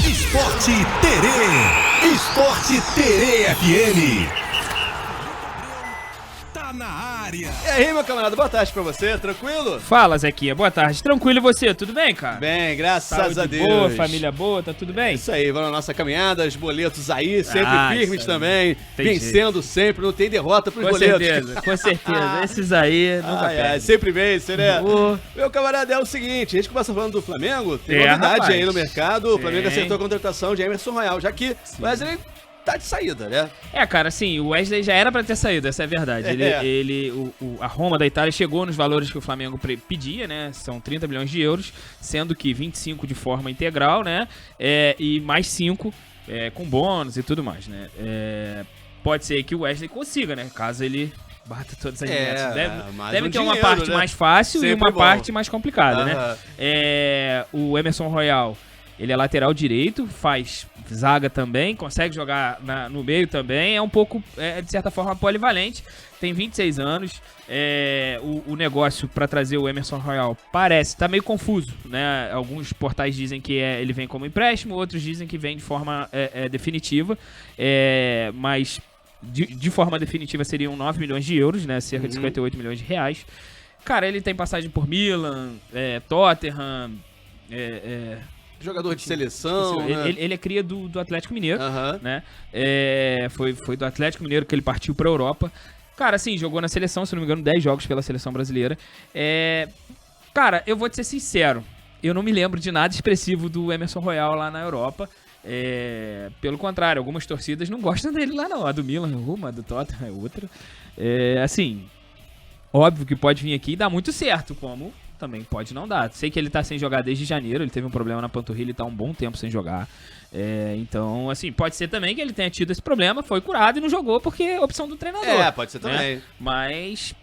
Esporte Terê. Esporte Terê FM. Tá na área. E aí, meu camarada, boa tarde pra você, tranquilo? Fala, Zequinha, boa tarde. Tranquilo e você, tudo bem, cara? Bem, graças Saúde a Deus. boa, família boa, tá tudo bem? Isso aí, vamos na nossa caminhada, os boletos aí, sempre firmes isso aí. também, Tem vencendo sempre, não tem derrota pros Com boletos. com certeza. Esses aí nunca perdem. Sempre vence, né? Ô. Meu camarada, é o seguinte, a gente começa falando do Flamengo, tem É, novidade rapaz. aí no mercado, o Flamengo Tem. acertou a contratação de Emerson Royal, já que o Wesley tá de saída, né? É, cara, assim, o Wesley já era pra ter saído, essa é a verdade. A Roma da Itália chegou nos valores que o Flamengo pedia, né? São 30 milhões de euros, sendo que 25 de forma integral, né? E mais 5 com bônus e tudo mais, né? Pode ser que o Wesley consiga, né? Caso ele bata todas as metas. Deve ter uma dinheiro, parte né? mais fácil e Sempre uma bom. parte mais complicada, né? Aham. O Emerson Royal, ele é lateral direito, faz zaga também, consegue jogar no meio também, é um pouco, de certa forma, polivalente, tem 26 anos, o negócio para trazer o Emerson Royal tá meio confuso, né? Alguns portais dizem que ele vem como empréstimo, outros dizem que vem de forma definitiva, mas de forma definitiva seriam 9 milhões de euros, né? Cerca de 58 milhões de reais. Cara, ele tem passagem por Milan, Tottenham, Jogador de seleção, né? ele é cria do Atlético Mineiro, Aham. né? Foi do Atlético Mineiro que ele partiu pra Europa. Cara, assim, jogou na seleção, se não me engano, 10 jogos pela seleção brasileira. Cara, eu vou te ser sincero, eu não me lembro de nada expressivo do Emerson Royal lá na Europa. Pelo contrário, algumas torcidas não gostam dele lá não. A do Milan é uma, a do Tottenham é outra. Assim, óbvio que pode vir aqui e dar muito certo, como também pode não dar. Sei que ele tá sem jogar desde janeiro, ele teve um problema na panturrilha e tá um bom tempo sem jogar. Então, assim, pode ser também que ele tenha tido esse problema, foi curado e não jogou porque é opção do treinador. Pode ser né? também. Mas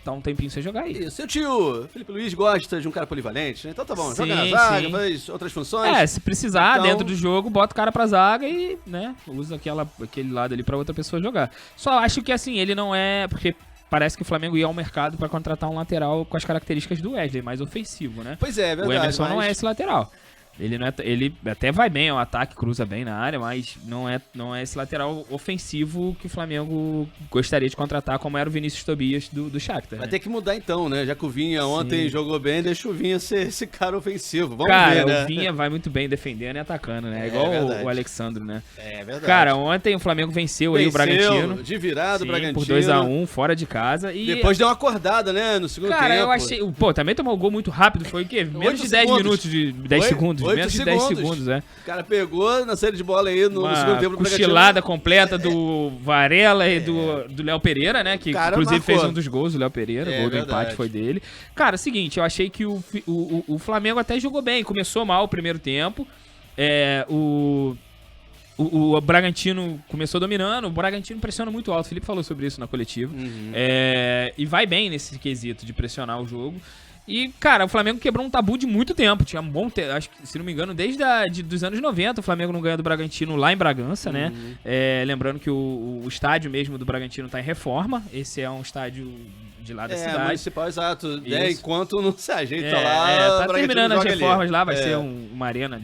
tá um tempinho sem jogar aí. Isso, seu tio, Felipe Luiz, gosta de um cara polivalente, né? Então tá bom, joga na Sim, zaga, sim. faz outras funções. Se precisar, Então- dentro do jogo, bota o cara pra zaga e, né, usa aquele lado ali pra outra pessoa jogar. Só acho que, assim, ele não é... Porque parece que o Flamengo ia ao mercado pra contratar um lateral com as características do Wesley, mais ofensivo, né? Pois é verdade. O Emerson mas... não é esse lateral. Ele até vai bem ao ataque, cruza bem na área, mas não é esse lateral ofensivo que o Flamengo gostaria de contratar, como era o Vinícius Tobias do Shakhtar. Vai né? ter que mudar então, né? Já que o Vinha ontem jogou bem, deixa o Vinha ser esse cara ofensivo. Vamos Cara, ver, né? o Vinha vai muito bem defendendo e atacando, né? É Igual verdade. o Alexandre, né? É verdade. Cara, ontem o Flamengo venceu aí o Bragantino. De virada, o Sim, Bragantino. por 2-1, fora de casa. E, Depois deu uma acordada, né? No segundo cara, tempo. eu achei... Pô, também tomou o gol muito rápido. Foi o quê? Menos de 10 segundos. minutos, de 10 Foi? segundos. 8 Menos de 10 segundos. segundos, O cara pegou na série de bola aí no segundo tempo do cochilada completa do Varela e do Léo Pereira, né? Que cara inclusive marcou. fez um dos gols, o Léo Pereira. O gol do verdade. empate foi dele. Cara, é o seguinte, eu achei que o Flamengo até jogou bem. Começou mal o primeiro tempo. O Bragantino começou dominando. O Bragantino pressiona muito alto. O Felipe falou sobre isso na coletiva. E vai bem nesse quesito de pressionar o jogo. E, cara, o Flamengo quebrou um tabu de muito tempo. Tinha um bom tempo, acho que, se não me engano, desde dos anos 90 o Flamengo não ganha do Bragantino lá em Bragança, né? Lembrando que o estádio mesmo do Bragantino tá em reforma. Esse é um estádio de lá da cidade. Municipal, exato. Isso. Enquanto não se ajeita Tá lá, o Bragantino terminando as joga ali. reformas lá, vai ser uma arena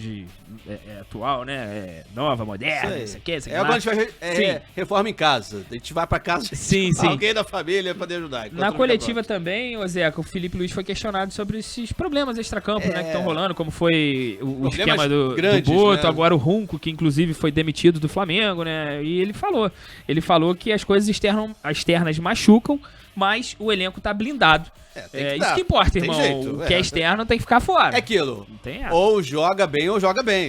atual, né? Nova, moderna, isso aqui, isso aqui. Quando a gente vai Sim. reforma em casa. A gente vai pra casa de Sim. alguém da família pra poder ajudar. Na coletiva também, ô Zeca, o Felipe Luiz foi questionado sobre esses problemas extracampo, né, que estão rolando, como foi o Problemas esquema do grandes, Boto, né? agora o Runco, que inclusive foi demitido do Flamengo, né, e ele falou que as coisas externas machucam, mas o elenco tá blindado. Isso que importa, Tem irmão. jeito, o que é externo tem que ficar fora. É aquilo. Não tem essa. Ou joga bem,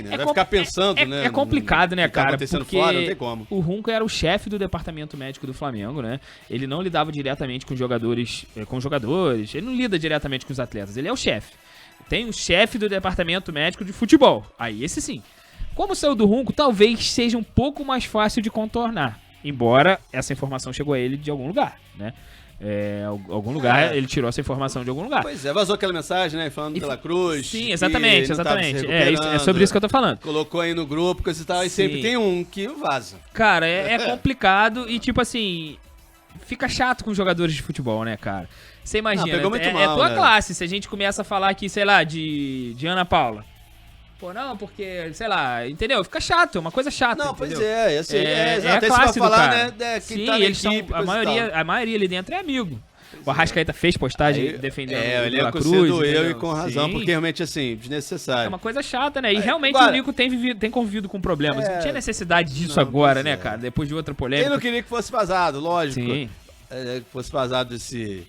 né? Vai ficar pensando, né? É complicado, né, no que tá cara? acontecendo Porque fora, não tem como. o Runco era o chefe do departamento médico do Flamengo, né? Ele não lidava diretamente com jogadores, ele não lida diretamente com os atletas, ele é o chefe. Tem o chefe do departamento médico de futebol. Aí esse sim. Como saiu do Runco, talvez seja um pouco mais fácil de contornar. Embora essa informação chegou a ele de algum lugar, né? Algum lugar, ele tirou essa informação de algum lugar. Pois é, vazou aquela mensagem, né? Falando pela Cruz. Sim, exatamente. É sobre isso que eu tô falando. Colocou aí no grupo, coisa e tal, e sempre tem um que vaza. Cara, é complicado e, tipo assim, fica chato com os jogadores de futebol, né, cara? Você imagina, pegou muito é mal, tua né? classe. Se a gente começa a falar aqui, sei lá, de Ana Paula. Pô, não, porque, sei lá, entendeu? Fica chato, é uma coisa chata. Não, pois entendeu? é, assim, É exato. a Aí você classe vai do falar, cara. né, quem Sim, tá na eles são, equipe, a coisa e tal. maioria ali dentro é amigo. O Arrascaeta fez postagem Aí, defendendo o o elenco Cruz. sendo eu entendeu? e com razão, Sim. porque realmente, assim, É desnecessário. uma coisa chata, né? E realmente agora- o Nico tem convivido com problemas. Não tinha necessidade disso Não, agora, pois né, é. cara? Depois de outra Ele polêmica. não queria que fosse vazado, lógico. Sim. Que fosse vazado esse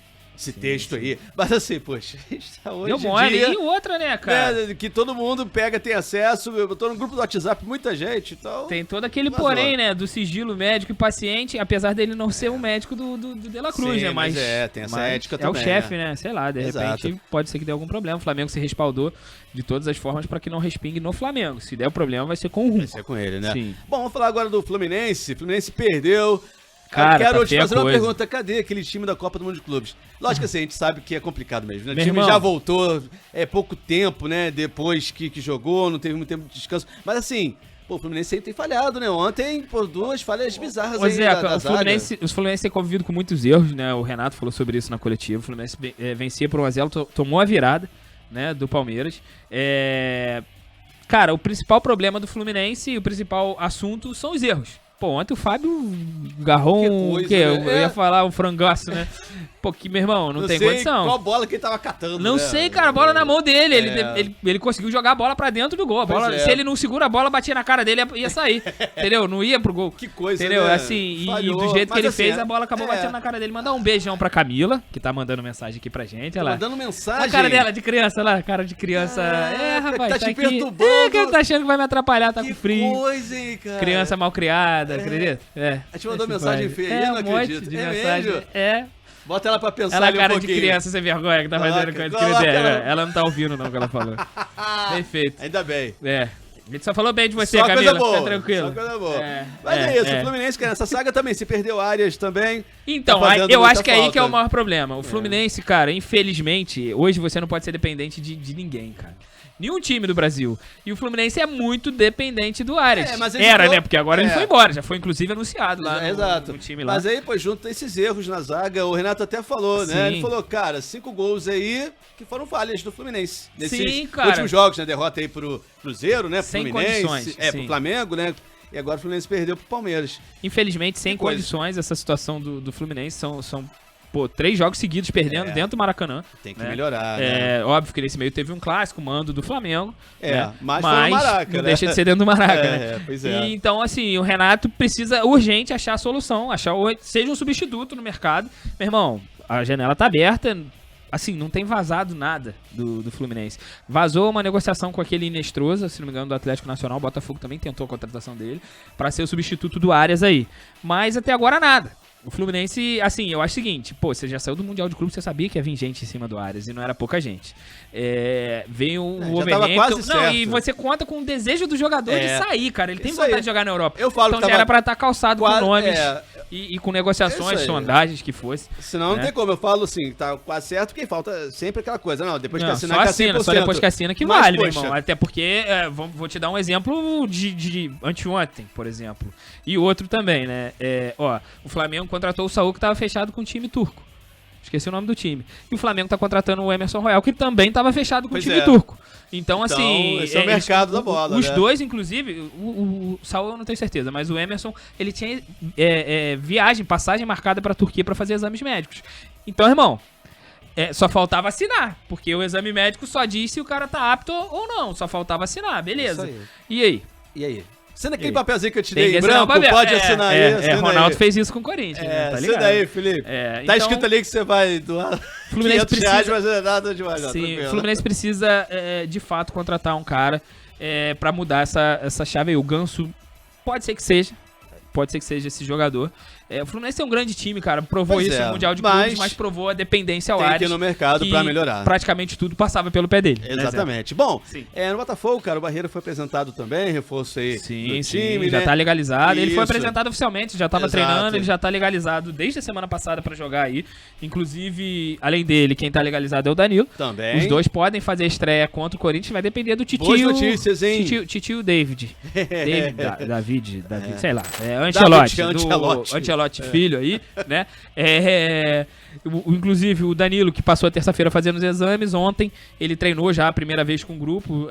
texto aí. Mas assim, poxa, a gente tá hoje Deu em mole. dia, E outra, né, cara? né, que todo mundo pega, tem acesso. Eu tô no grupo do WhatsApp, muita gente, então... Tem todo aquele Vazou. porém, né, do sigilo médico e paciente, apesar dele não ser um médico do De La Cruz, Sim, né, mas tem essa ética é também, o chefe, né, sei lá, de Exato. repente pode ser que dê algum problema. O Flamengo se respaldou de todas as formas pra que não respingue no Flamengo. Se der o problema, vai ser com o Rum. Vai ser com ele, né? Sim. Bom, vamos falar agora do Fluminense. O Fluminense perdeu. Cara, Quero tá te feia fazer uma coisa. pergunta. Cadê aquele time da Copa do Mundo de Clubes? Lógico que assim, a gente sabe que é complicado mesmo, né? O Meu time irmão. já voltou, pouco tempo, né? Depois que jogou, não teve muito tempo de descanso. Mas assim, pô, o Fluminense aí tem falhado, né? Ontem, por 2 falhas bizarras Ô, aí Zé, da os zaga. Fluminense tem convivido com muitos erros, né? O Renato falou sobre isso na coletiva. O Fluminense vencia por 1x0, tomou a virada, né, do Palmeiras. Cara, o principal problema do Fluminense e o principal assunto são os erros. Pô, ontem o Fábio agarrou Que um... coisa, que, né? eu ia falar um frangaço, né? Pô, que, meu irmão, não tem sei condição. qual bola que ele tava catando, Não né? sei, cara, a bola na mão dele. É. Ele conseguiu jogar a bola pra dentro do gol. A bola, Pois é. se ele não segura a bola, batia na cara dele, ia sair. Entendeu? Não ia pro gol. Que coisa, Entendeu? né? Assim, e Falhou, do jeito que mas ele assim, fez, a bola acabou batendo na cara dele. Mandar um beijão pra Camila, que tá mandando mensagem aqui pra gente. Olha lá. Mandando mensagem. A cara dela de criança lá, cara de criança. Caraca, Rapaz, tá te aqui. perturbando. Que ele tá achando que vai me atrapalhar, tá Que com frio. coisa, hein, cara. Criança mal criada, acredita? A gente mandou Esse mensagem pai. feia, eu não um monte acredito. de É mensagem. mesmo? Bota ela pra pensar Ela é ali um cara de pouquinho. criança sem vergonha que tá fazendo coisa de coloca criança. ela- Ela não tá ouvindo não o que ela falou. Perfeito. Ainda bem. A gente só falou bem de você, Só Camila. coisa boa. Fica tranquilo. Só coisa boa. É, Mas é isso, é. o Fluminense, cara, nessa saga também, se perdeu áreas também. Então, tá fazendo eu muita acho que é aí que é o falta. maior problema. O Fluminense, cara, infelizmente, hoje você não pode ser dependente de ninguém, cara. Nenhum time do Brasil. E o Fluminense é muito dependente do Arias. Mas ele Era, ficou- né? Porque agora ele é. foi embora. Já foi, inclusive, anunciado lá Exato. no time lá. Mas aí, pô, junto esses erros na zaga, o Renato até falou, né? Sim. Ele falou, cara, 5 gols aí que foram falhas do Fluminense. Nesses Sim, cara. últimos jogos, né? Derrota aí pro Cruzeiro, né? Pro Sem Fluminense. condições, Pro sim. Flamengo, né? E agora o Fluminense perdeu pro Palmeiras. Infelizmente, sem Que coisa. condições, essa situação do Fluminense são 3 jogos seguidos perdendo dentro do Maracanã. Tem que né? melhorar, né? Óbvio que nesse meio teve um clássico, mando do Flamengo. né? Mas foi no Maraca, não né? deixa de ser dentro do Maraca, né? Pois é. E, então, assim, o Renato precisa urgente achar a solução, seja um substituto no mercado. Meu irmão, a janela tá aberta, assim, não tem vazado nada do Fluminense. Vazou uma negociação com aquele Inestrosa, se não me engano, do Atlético Nacional. O Botafogo também tentou a contratação dele pra ser o substituto do Arias aí. Mas até agora nada. O Fluminense, assim, eu acho o seguinte, pô, você já saiu do Mundial de Clube, você sabia que ia vir gente em cima do Arias, e não era pouca gente. Veio o já tava Overhampton. quase Não, certo. e você conta com o desejo do jogador de sair, cara. Ele tem Isso vontade aí. de jogar na Europa. Eu falo então que já tava era pra estar calçado quase- com nomes e com negociações, Isso aí. sondagens que fosse. Senão não né? tem como. Eu falo assim, tá quase certo, porque falta sempre aquela coisa. Não, depois que Não, assinar, só que é assina, 100%. só depois que assina que Mas, vale, meu poxa, irmão. Até porque, vou te dar um exemplo de anteontem, por exemplo. E outro também, né? O Flamengo contratou o Saúl, que tava fechado com o time turco. Esqueci o nome do time. E o Flamengo tá contratando o Emerson Royal, que também tava fechado com Pois o time é. turco. Então, assim... esse é o mercado da bola, Os né? dois, inclusive, o Saúl eu não tenho certeza, mas o Emerson, ele tinha passagem marcada pra Turquia pra fazer exames médicos. Então, irmão... só faltava assinar, porque o exame médico só diz se o cara tá apto ou não. Só faltava assinar, beleza. Isso aí. E aí? E aí? Sendo aquele E aí? papelzinho que eu te Tem dei que em assinar o branco, papel. pode assinar aí. assina Ronaldo aí. fez isso com o Corinthians, né? Tá Assina ligado? aí, Felipe. Tá então, escrito ali que você vai doar Fluminense 500 reais, precisa- mas não é nada demais. não, Sim, tranquilo. o Fluminense precisa, de fato, contratar um cara pra mudar essa chave aí. O Ganso pode ser que seja esse jogador. O Fluminense é um grande time, cara. Provou Pois isso é, no Mundial de mas Clubes, mas provou a dependência ao Tem que Arias. ir no mercado que pra melhorar. Praticamente tudo passava pelo pé dele. né, Zé? Exatamente. Bom, Sim. no Botafogo, cara, o Barreira foi apresentado também, reforço aí Sim, do sim, time, já né? tá legalizado. Ele foi Isso. apresentado oficialmente, já tava Exato. treinando, ele já tá legalizado desde a semana passada pra jogar aí. Inclusive, além dele, quem tá legalizado é o Danilo. Também. Os dois podem fazer estreia contra o Corinthians, vai depender do Titio. Boas notícias, hein? Titio David. David, David, sei lá. Ancelotti. Ancelotti filho aí, né? Inclusive o Danilo, que passou a terça-feira fazendo os exames, ontem ele treinou já a primeira vez com o grupo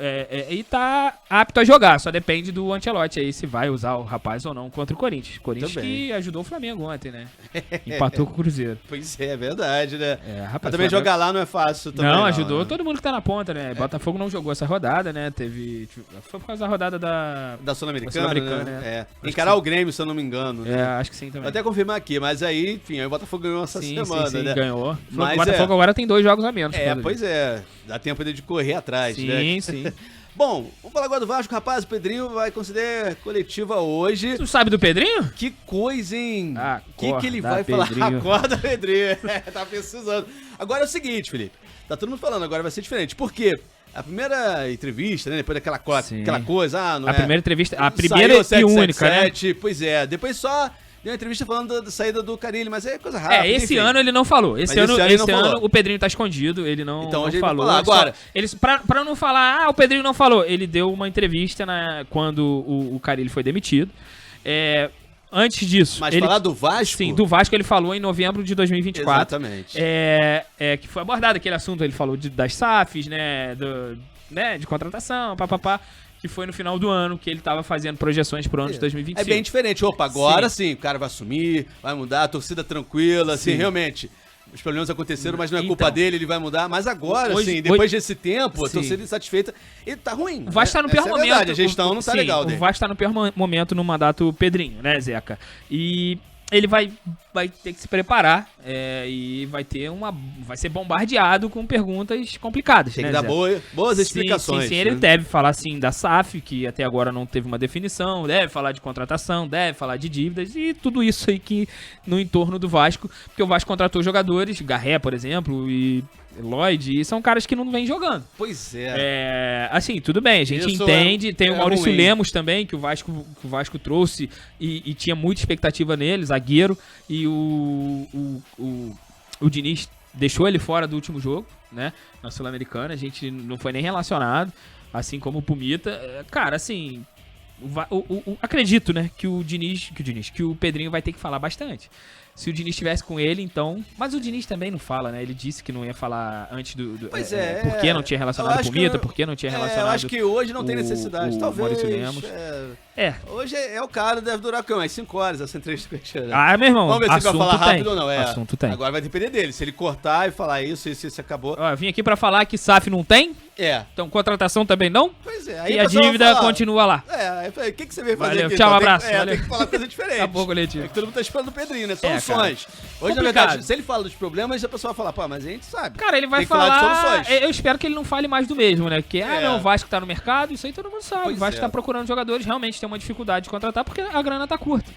e tá apto a jogar, só depende do Ancelotti aí se vai usar o rapaz ou não contra o Corinthians. Corinthians que ajudou o Flamengo ontem, né? Empatou com o Cruzeiro. Pois é verdade, né? Rapaz, mas também jogar lá não é fácil também. Não, ajudou né? Todo mundo que tá na ponta, né? Botafogo não jogou essa rodada, né? Foi por causa da rodada da Sul-Americana, né? Encarar o Grêmio, se eu não me engano. Né? Acho que sim também. Vou até confirmar aqui, mas aí, enfim, aí o Botafogo ganhou essa semana, sim, né? Ganhou. Mas o Botafogo agora tem 2 jogos a menos. Pois é. Dá tempo de correr atrás, né? Sim. Bom, vamos falar agora do Vasco, rapaz. O Pedrinho vai conceder coletiva hoje. Tu sabe do Pedrinho? Que coisa, hein? O que ele vai falar? Acorda, Pedrinho. Tá precisando. Agora é o seguinte, Felipe. Tá todo mundo falando, agora vai ser diferente. Por quê? A primeira entrevista, né? Depois daquela coisa, não a é? Primeira entrevista, a primeira e única, né? Pois é. Depois só deu uma entrevista falando da saída do Carille, mas é coisa rápida. Esse ano ele não falou. Esse ano o Pedrinho tá escondido, ele não falou. Agora, pra não falar, o Pedrinho não falou, ele deu uma entrevista quando o Carille foi demitido. Antes disso... Mas falar do Vasco? Sim, do Vasco ele falou em novembro de 2024. Exatamente. Que foi abordado aquele assunto, ele falou das SAFs, né, de contratação, papapá. Que foi no final do ano, que ele tava fazendo projeções pro ano de 2025. É bem diferente. Opa, agora sim, o cara vai assumir, vai mudar, a torcida tranquila, assim, realmente. Os problemas aconteceram, mas não é culpa dele, ele vai mudar. Mas agora, depois desse tempo, a torcida insatisfeita, ele tá ruim. O Vasco tá no pior momento. Verdade, a gestão não tá legal dele. O Vasco tá no pior momento no mandato Pedrinho, né, Zeca? E ele vai ter que se preparar e vai ser bombardeado com perguntas complicadas. Tem que dar boas explicações. Sim, ele deve falar sim da SAF, que até agora não teve uma definição, deve falar de contratação, deve falar de dívidas e tudo isso aí que no entorno do Vasco, porque o Vasco contratou jogadores, Garré, por exemplo, e Lloyd, e são caras que não vêm jogando. Pois é. Assim, tudo bem, a gente entende. Tem o Maurício Lemos também, que o Vasco trouxe e tinha muita expectativa nele, zagueiro, e o Diniz deixou ele fora do último jogo, né? Na Sul-Americana, a gente não foi nem relacionado, assim como o Pumita. Cara, assim, acredito, né, que o Pedrinho vai ter que falar bastante. Se o Diniz estivesse com ele, então... Mas o Diniz também não fala, né? Ele disse que não ia falar antes do... Pois por que não tinha relacionado o Pumita, por que não tinha relacionado... Eu acho que hoje não tem necessidade, talvez. Maurício Lemos. Hoje o cara, deve durar umas 5 horas essa entrevista com ele. Meu irmão, vamos ver se ele vai falar rápido ou não. Assunto tem. Agora vai depender dele. Se ele cortar e falar isso acabou... Eu vim aqui pra falar que SAF não tem. Então contratação também não. Pois é. Aí e a dívida continua lá. O que você veio fazer Valeu, aqui? Tchau, um abraço. Tem que falar coisa diferente. Acabou, coletivo. Todo mundo tá esperando o Pedrinho, né? Soluções. Hoje, complicado. na verdade, se ele fala dos problemas, a pessoa vai falar, mas a gente sabe. Cara, ele vai tem que falar de soluções. Eu espero que ele não fale mais do mesmo, né? Porque, o Vasco tá no mercado, isso aí todo mundo sabe. O Vasco tá procurando jogadores, realmente tem uma dificuldade de contratar, porque a grana tá curta.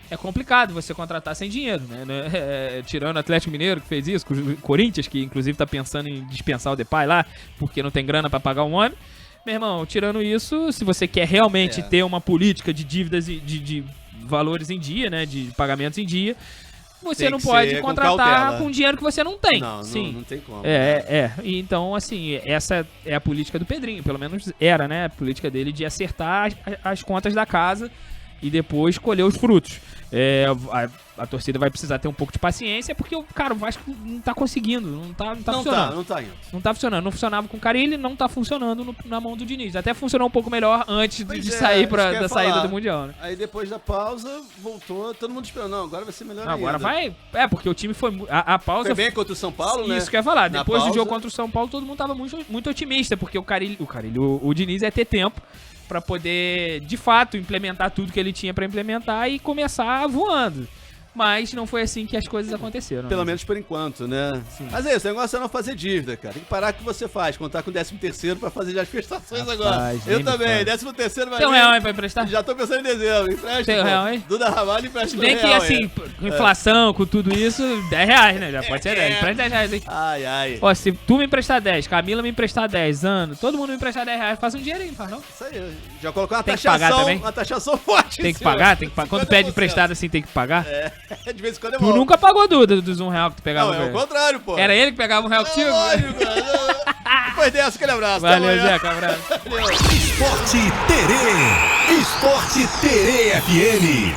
É complicado você contratar sem dinheiro, né? Tirando o Atlético Mineiro, que fez isso, o Corinthians, que inclusive tá pensando em dispensar o Depay lá, porque não tem grana pra pagar um homem. Meu irmão, tirando isso, se você quer realmente ter uma política de dívidas e de valores em dia, né? De pagamentos em dia, você não pode contratar com dinheiro que você não tem. Não tem como. Então, assim, essa é a política do Pedrinho, pelo menos era, né? A política dele de acertar as contas da casa e depois colher os frutos. A torcida vai precisar ter um pouco de paciência, porque o Vasco não tá conseguindo, não tá funcionando. Não tá funcionando. Não funcionava com o Carille, não tá funcionando na mão do Diniz. Até funcionou um pouco melhor antes de sair da saída do Mundial, né? Aí depois da pausa, voltou, todo mundo esperou. Não, agora vai ser melhor ainda. Agora vai... porque o time foi... A pausa... Foi bem contra o São Paulo, né? Isso que eu ia falar. Depois do jogo contra o São Paulo, todo mundo tava muito, muito otimista, porque o Diniz ia ter tempo pra poder, de fato, implementar tudo que ele tinha pra implementar e começar voando. Mas não foi assim que as coisas aconteceram. Pelo menos por enquanto, né? Sim. Mas é isso, o negócio é não fazer dívida, cara. Tem que parar com o que você faz, contar com o 13º pra fazer as prestações agora. Eu também, 13º vai... Tem R$1 aí pra emprestar? Já tô pensando em dezembro, empresta. Tem R$1 aí? Duda Ramalho empresta R$1. Bem que assim, com inflação, com tudo isso, R$10, né? Já pode ser 10. Empresta R$10 aí. Ai. Ó, se tu me emprestar 10, Camila me emprestar 10 anos, todo mundo me emprestar R$10, faz um dinheiro aí, faz não? Isso aí, já colocou uma taxação forte. Tem que pagar? Quando pede emprestado assim, tem que pagar? De vez em quando é Tu nunca pagou, Duda, dos R$1 que tu pegava. Não, é o contrário, pô. Era ele que pegava R$1 contigo? Lógico, depois dessa, aquele abraço. Valeu, Zeca, abraço. Esporte Terê FM.